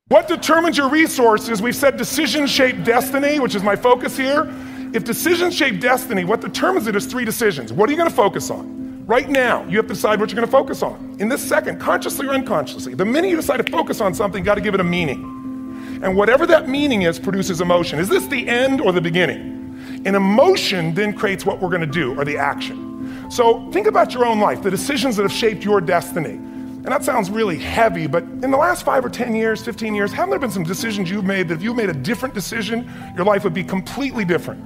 What determines your resources? We've said decisions shape destiny, which is my focus here. If decisions shape destiny, what determines it is 3 decisions. What are you going to focus on? Right now, you have to decide what you're going to focus on. In this second, consciously or unconsciously, the minute you decide to focus on something, you got to give it a meaning. And whatever that meaning is produces emotion. Is this the end or the beginning? An emotion then creates what we're going to do, or the action. So think about your own life, the decisions that have shaped your destiny. And that sounds really heavy, but in the last 5 or 10 years, 15 years, haven't there been some decisions you've made that if you made a different decision, your life would be completely different?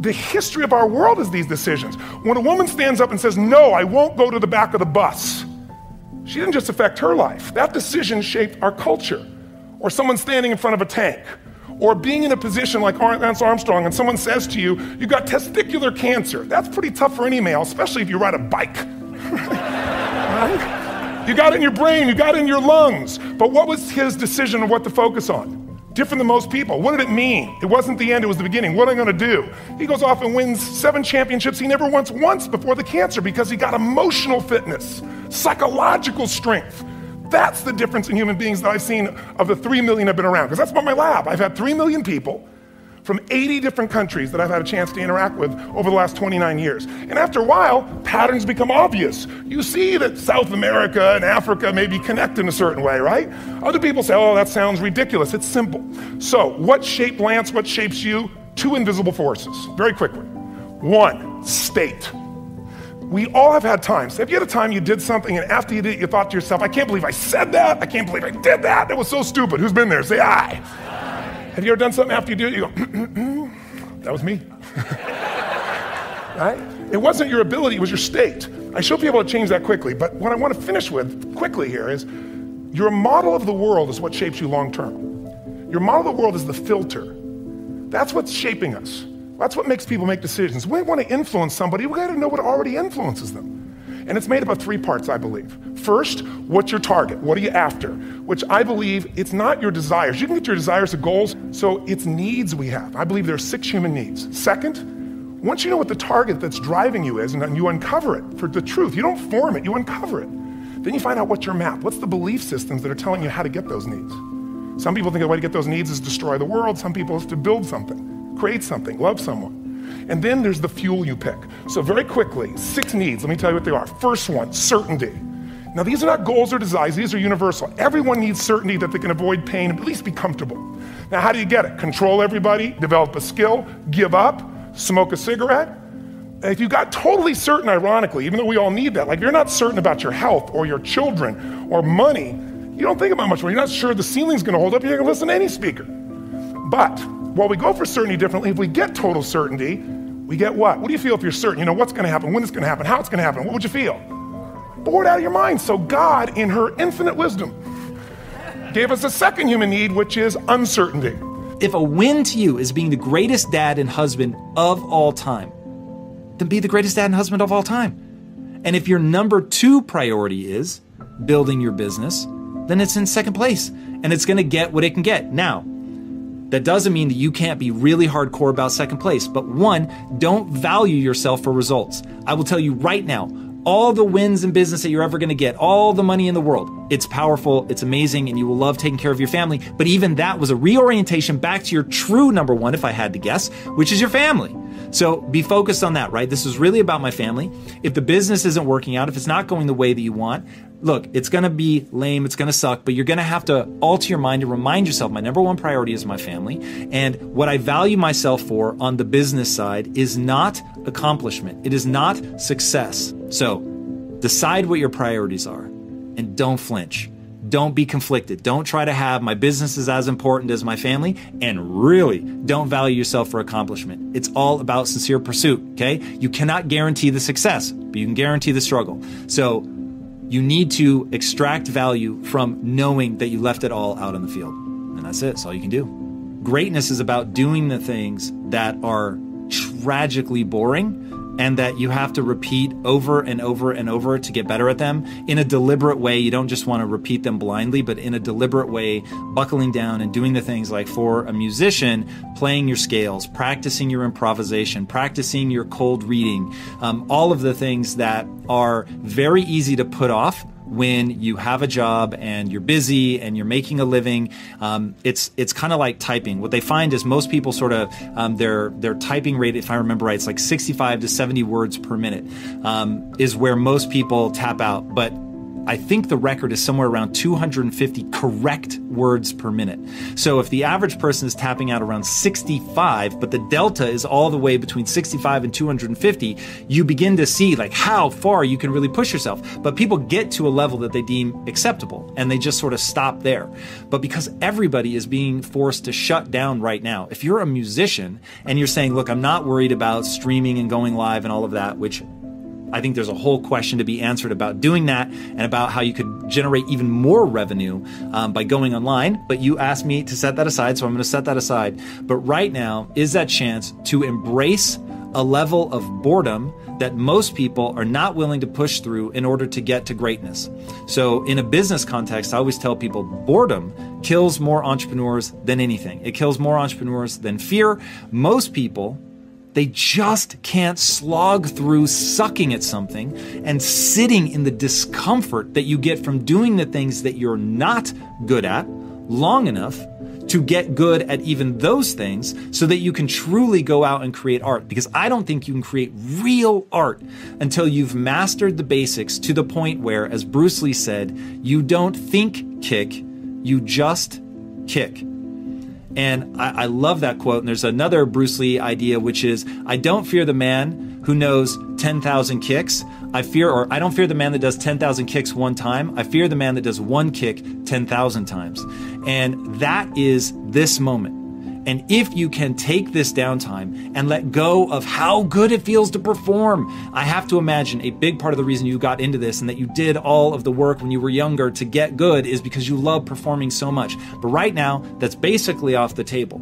The history of our world is these decisions. When a woman stands up and says, no, I won't go to the back of the bus, she didn't just affect her life. That decision shaped our culture. Or someone standing in front of a tank. Or being in a position like Lance Armstrong and someone says to you, you've got testicular cancer. That's pretty tough for any male, especially if you ride a bike. Right? You got it in your brain, you got it in your lungs. But what was his decision of what to focus on? Different than most people. What did it mean? It wasn't the end, it was the beginning. What am I going to do? He goes off and wins 7 championships he never won once before the cancer because he got emotional fitness, psychological strength. That's the difference in human beings that I've seen of the 3 million I've been around. Because that's what my lab. I've had 3 million people from 80 different countries that I've had a chance to interact with over the last 29 years. And after a while, patterns become obvious. You see that South America and Africa may be connected in a certain way, right? Other people say, oh, that sounds ridiculous. It's simple. So what shaped Lance? What shapes you? 2 invisible forces, very quickly. 1, state. We all have had times. Have you had a time you did something and after you did it, you thought to yourself, I can't believe I said that. I can't believe I did that. That was so stupid. Who's been there? Say aye. Have you ever done something after you do it, you go, that was me, right? It wasn't your ability, it was your state. I should be able to change that quickly, but what I want to finish with quickly here is, your model of the world is what shapes you long term. Your model of the world is the filter. That's what's shaping us. That's what makes people make decisions. We want to influence somebody, we got to know what already influences them. And it's made up of 3 parts, I believe. First, what's your target? What are you after? Which I believe it's not your desires. You can get your desires to goals, so it's needs we have. I believe there are 6 human needs. Second, once you know what the target that's driving you is, and you uncover it for the truth, you don't form it, you uncover it. Then you find out what's your map. What's the belief systems that are telling you how to get those needs? Some people think the way to get those needs is destroy the world. Some people is to build something, create something, love someone. And then there's the fuel you pick. So very quickly, 6 needs, let me tell you what they are. First one, certainty. Now these are not goals or desires, these are universal. Everyone needs certainty that they can avoid pain and at least be comfortable. Now how do you get it? Control everybody, develop a skill, give up, smoke a cigarette. If you got totally certain, ironically, even though we all need that, like if you're not certain about your health or your children or money, you don't think about much more. You're not sure the ceiling's gonna hold up, you're gonna listen to any speaker. But while we go for certainty differently, if we get total certainty, we get what? What do you feel if you're certain? You know what's gonna happen, when it's gonna happen, how it's gonna happen, what would you feel? Bored out of your mind. So God, in her infinite wisdom, gave us a second human need, which is uncertainty. If a win to you is being the greatest dad and husband of all time, then be the greatest dad and husband of all time. And if your number 2 priority is building your business, then it's in second place and it's gonna get what it can get. Now, that doesn't mean that you can't be really hardcore about second place, but 1, don't value yourself for results. I will tell you right now, all the wins in business that you're ever gonna get, all the money in the world, it's powerful, it's amazing, and you will love taking care of your family, but even that was a reorientation back to your true number 1, if I had to guess, which is your family. So be focused on that, right? This is really about my family. If the business isn't working out, if it's not going the way that you want, look, it's gonna be lame, it's gonna suck, but you're gonna have to alter your mind and remind yourself, my number 1 priority is my family, and what I value myself for on the business side is not accomplishment, it is not success. So decide what your priorities are and don't flinch. Don't be conflicted. Don't try to have my business is as important as my family, and really don't value yourself for accomplishment. It's all about sincere pursuit, okay? You cannot guarantee the success, but you can guarantee the struggle. So you need to extract value from knowing that you left it all out on the field. And that's it. That's all you can do. Greatness is about doing the things that are tragically boring and that you have to repeat over and over and over to get better at them in a deliberate way. You don't just want to repeat them blindly, but in a deliberate way, buckling down and doing the things like, for a musician, playing your scales, practicing your improvisation, practicing your cold reading, all of the things that are very easy to put off when you have a job and you're busy and you're making a living. It's kind of like typing. What they find is most people sort of, their typing rate, if I remember right, it's like 65 to 70 words per minute, is where most people tap out. But I think the record is somewhere around 250 correct words per minute. So if the average person is tapping out around 65, but the delta is all the way between 65 and 250, you begin to see like how far you can really push yourself. But people get to a level that they deem acceptable and they just sort of stop there. But because everybody is being forced to shut down right now, if you're a musician and you're saying, look, I'm not worried about streaming and going live and all of that, which I think there's a whole question to be answered about doing that and about how you could generate even more revenue by going online. But you asked me to set that aside, so I'm going to set that aside. But right now is that chance to embrace a level of boredom that most people are not willing to push through in order to get to greatness. So in a business context, I always tell people boredom kills more entrepreneurs than anything. It kills more entrepreneurs than fear. Most people, they just can't slog through sucking at something and sitting in the discomfort that you get from doing the things that you're not good at long enough to get good at even those things so that you can truly go out and create art. Because I don't think you can create real art until you've mastered the basics to the point where, as Bruce Lee said, you don't think kick, you just kick. And I love that quote. And there's another Bruce Lee idea, which is, I don't fear the man who knows 10,000 kicks. I don't fear the man that does 10,000 kicks one time. I fear the man that does one kick 10,000 times. And that is this moment. And if you can take this downtime and let go of how good it feels to perform, I have to imagine a big part of the reason you got into this and that you did all of the work when you were younger to get good is because you love performing so much. But right now, that's basically off the table.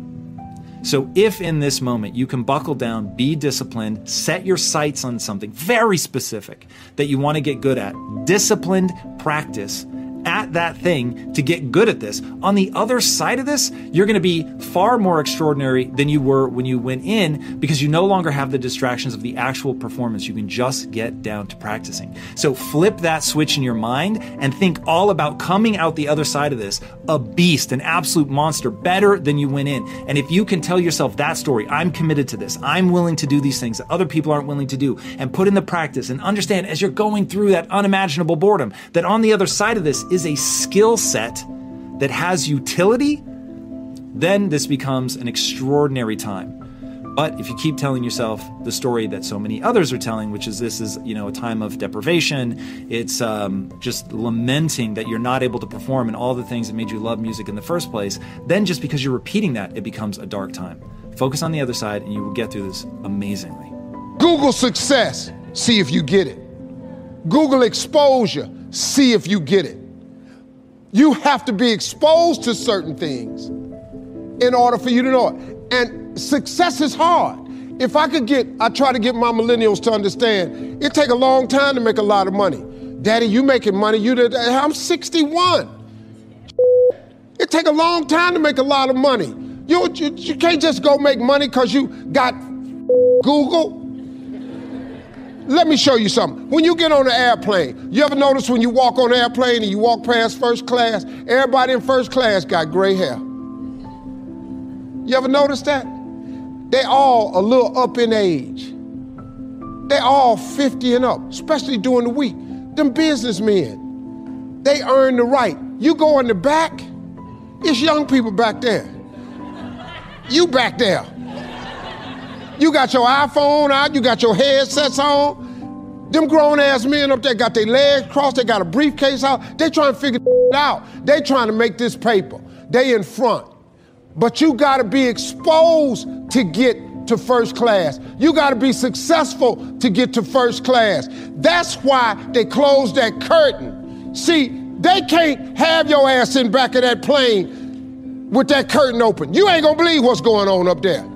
So if in this moment you can buckle down, be disciplined, set your sights on something very specific that you want to get good at, disciplined practice at that thing to get good at this. On the other side of this, you're going to be far more extraordinary than you were when you went in because you no longer have the distractions of the actual performance. You can just get down to practicing. So flip that switch in your mind and think all about coming out the other side of this, a beast, an absolute monster, better than you went in. And if you can tell yourself that story, I'm committed to this, I'm willing to do these things that other people aren't willing to do, and put in the practice and understand as you're going through that unimaginable boredom, that on the other side of this is a skill set that has utility, then this becomes an extraordinary time. But if you keep telling yourself the story that so many others are telling, which is this is, a time of deprivation, it's just lamenting that you're not able to perform and all the things that made you love music in the first place, then just because you're repeating that, it becomes a dark time. Focus on the other side and you will get through this amazingly. Google success, see if you get it. Google exposure, see if you get it. You have to be exposed to certain things in order for you to know it. And success is hard. If I try to get my millennials to understand, it take a long time to make a lot of money. Daddy, you making money, I'm 61. It take a long time to make a lot of money. You can't just go make money because you got Google. Let me show you something. When you get on an airplane, you ever notice when you walk on an airplane and you walk past first class, everybody in first class got gray hair? You ever notice that? They all a little up in age. They all 50 and up, especially during the week. Them businessmen, they earn the right. You go in the back, it's young people back there. You back there. You got your iPhone out, you got your headsets on. Them grown-ass men up there got their legs crossed, they got a briefcase out. They trying to figure it out. They trying to make this paper. They in front. But you gotta be exposed to get to first class. You gotta be successful to get to first class. That's why they closed that curtain. See, they can't have your ass in back of that plane with that curtain open. You ain't gonna believe what's going on up there.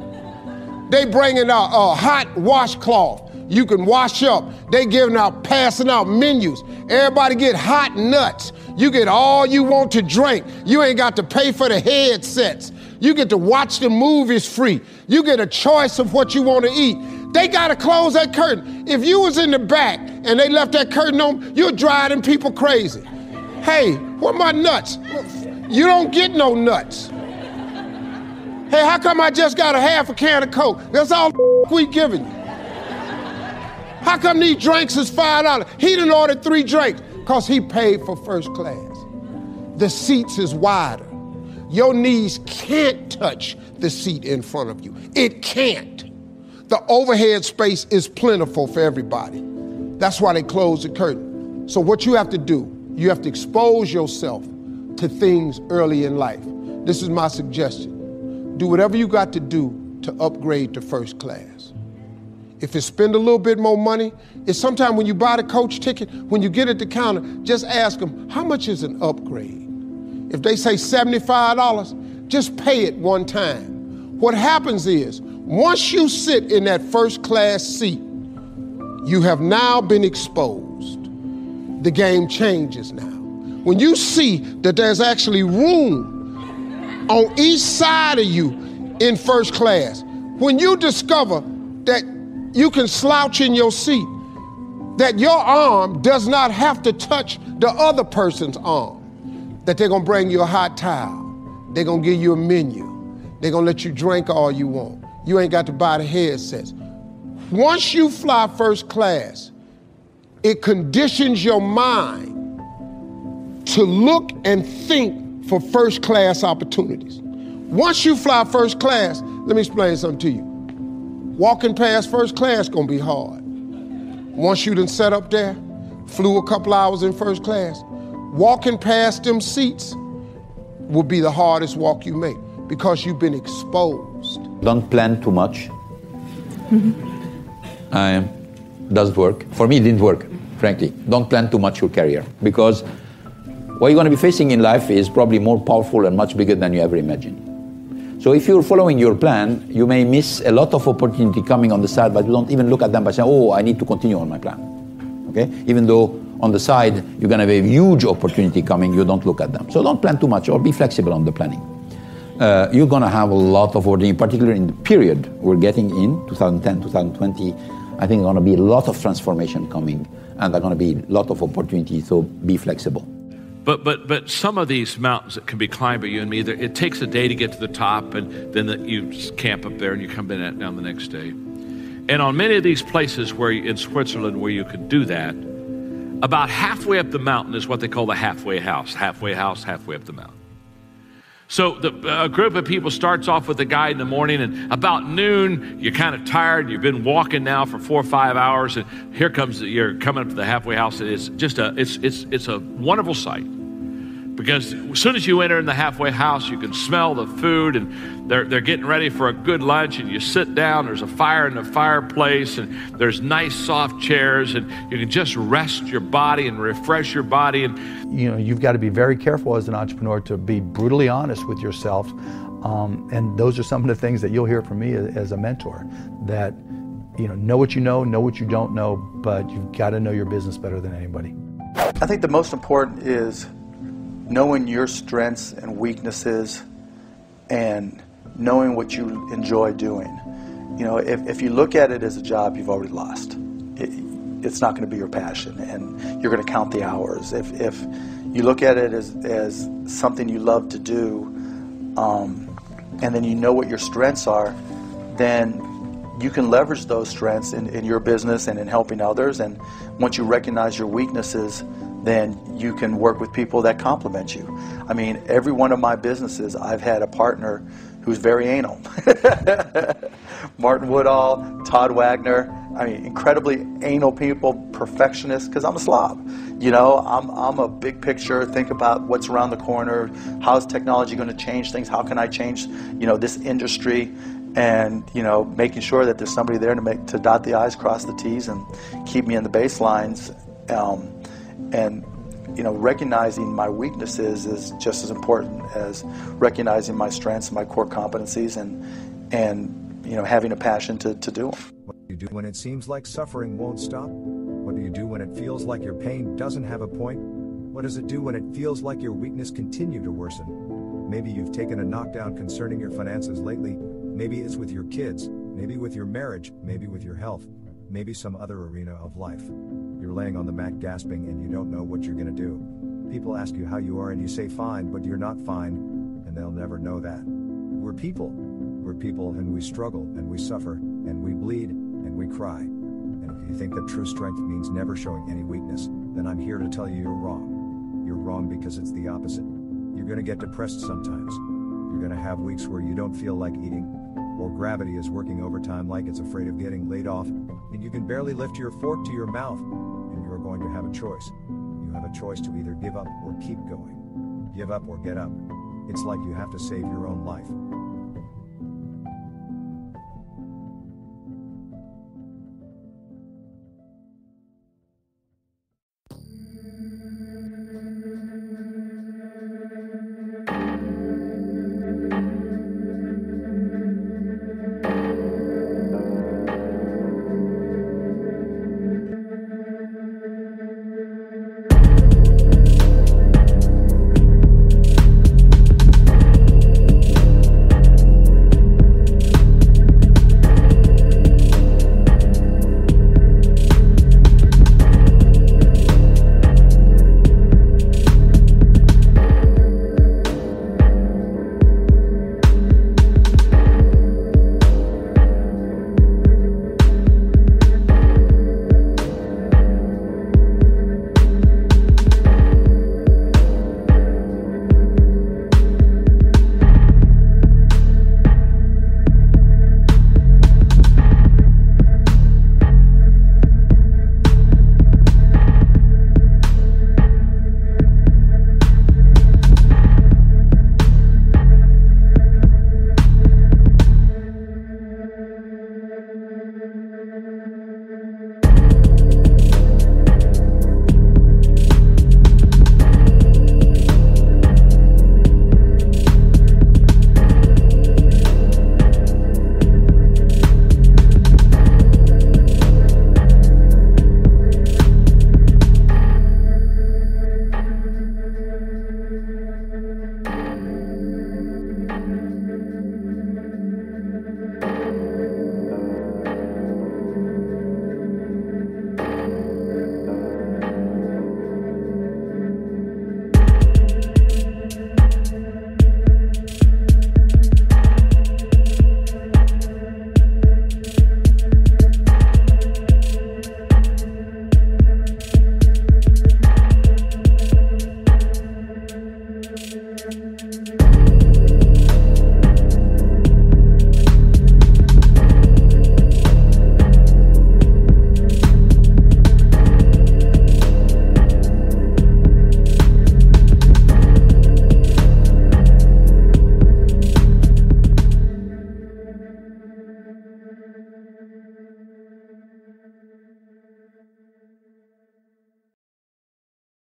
They bringing out a hot washcloth. You can wash up. They passing out menus. Everybody get hot nuts. You get all you want to drink. You ain't got to pay for the headsets. You get to watch the movies free. You get a choice of what you want to eat. They gotta close that curtain. If you was in the back and they left that curtain on, you're driving people crazy. Hey, where my nuts? You don't get no nuts. Hey, how come I just got a half a can of Coke? That's all we giving you. How come these drinks is $5? He done ordered 3 drinks because he paid for first class. The seats is wider. Your knees can't touch the seat in front of you. It can't. The overhead space is plentiful for everybody. That's why they close the curtain. So what you have to do, you have to expose yourself to things early in life. This is my suggestion. Do whatever you got to do to upgrade to first class. If it's spend a little bit more money, it's sometimes when you buy the coach ticket, when you get at the counter, just ask them, how much is an upgrade? If they say $75, just pay it one time. What happens is, once you sit in that first class seat, you have now been exposed. The game changes now. When you see that there's actually room on each side of you in first class, when you discover that you can slouch in your seat, that your arm does not have to touch the other person's arm, that they're gonna bring you a hot towel, they're gonna give you a menu, they're gonna let you drink all you want. You ain't got to buy the headsets. Once you fly first class, it conditions your mind to look and think for first class opportunities. Once you fly first class, let me explain something to you. Walking past first class gonna be hard. Once you done set up there, flew a couple hours in first class, walking past them seats will be the hardest walk you make because you've been exposed. Don't plan too much. Doesn't work. For me, it didn't work, frankly. Don't plan too much your career because what you're going to be facing in life is probably more powerful and much bigger than you ever imagined. So if you're following your plan, you may miss a lot of opportunity coming on the side, but you don't even look at them by saying, oh, I need to continue on my plan. Okay? Even though on the side, you're going to have a huge opportunity coming, you don't look at them. So don't plan too much or be flexible on the planning. You're going to have a lot of opportunity, particularly in the period we're getting in, 2010, 2020. I think there's going to be a lot of transformation coming, and there's going to be a lot of opportunity, so be flexible. But some of these mountains that can be climbed by you and me, it takes a day to get to the top, and then you camp up there and you come down the next day. And on many of these places in Switzerland where you could do that, about halfway up the mountain is what they call the halfway house, halfway up the mountain. So a group of people starts off with a guide in the morning, and about noon, you're kind of tired. You've been walking now for 4 or 5 hours, and you're coming up to the halfway house. It's just it's a wonderful sight. Because as soon as you enter in the halfway house, you can smell the food, and they're getting ready for a good lunch, and you sit down, there's a fire in the fireplace, and there's nice soft chairs, and you can just rest your body and refresh your body. And you've got to be very careful as an entrepreneur to be brutally honest with yourself. And those are some of the things that you'll hear from me as a mentor, that know what you know what you don't know, but you've got to know your business better than anybody. I think the most important is knowing your strengths and weaknesses and knowing what you enjoy doing. If you look at it as a job, you've already lost. It's not going to be your passion, and you're going to count the hours. If you look at it as something you love to do, and then you know what your strengths are, then you can leverage those strengths in your business and in helping others. And once you recognize your weaknesses, then you can work with people that complement you. I mean, every one of my businesses, I've had a partner who's very anal. Martin Woodall, Todd Wagner, I mean, incredibly anal people, perfectionists, because I'm a slob. I'm a big picture, think about what's around the corner, how's technology going to change things, how can I change, this industry, and, making sure that there's somebody there to dot the I's, cross the T's, and keep me in the baselines. And recognizing my weaknesses is just as important as recognizing my strengths and my core competencies, and having a passion to do them. What do you do when it seems like suffering won't stop? What do you do when it feels like your pain doesn't have a point? What does it do when it feels like your weakness continue to worsen? Maybe you've taken a knockdown concerning your finances lately. Maybe it's with your kids. Maybe with your marriage, maybe with your health, maybe some other arena of life. You're laying on the mat gasping and you don't know what you're gonna do. People ask you how you are and you say fine, but you're not fine, and they'll never know that. We're people. We're people, and we struggle, and we suffer, and we bleed, and we cry. And if you think that true strength means never showing any weakness, then I'm here to tell you you're wrong. You're wrong because it's the opposite. You're gonna get depressed sometimes. You're gonna have weeks where you don't feel like eating, or gravity is working overtime like it's afraid of getting laid off, and you can barely lift your fork to your mouth, and you're going to have a choice. You have a choice to either give up or keep going. Give up or get up. It's like you have to save your own life.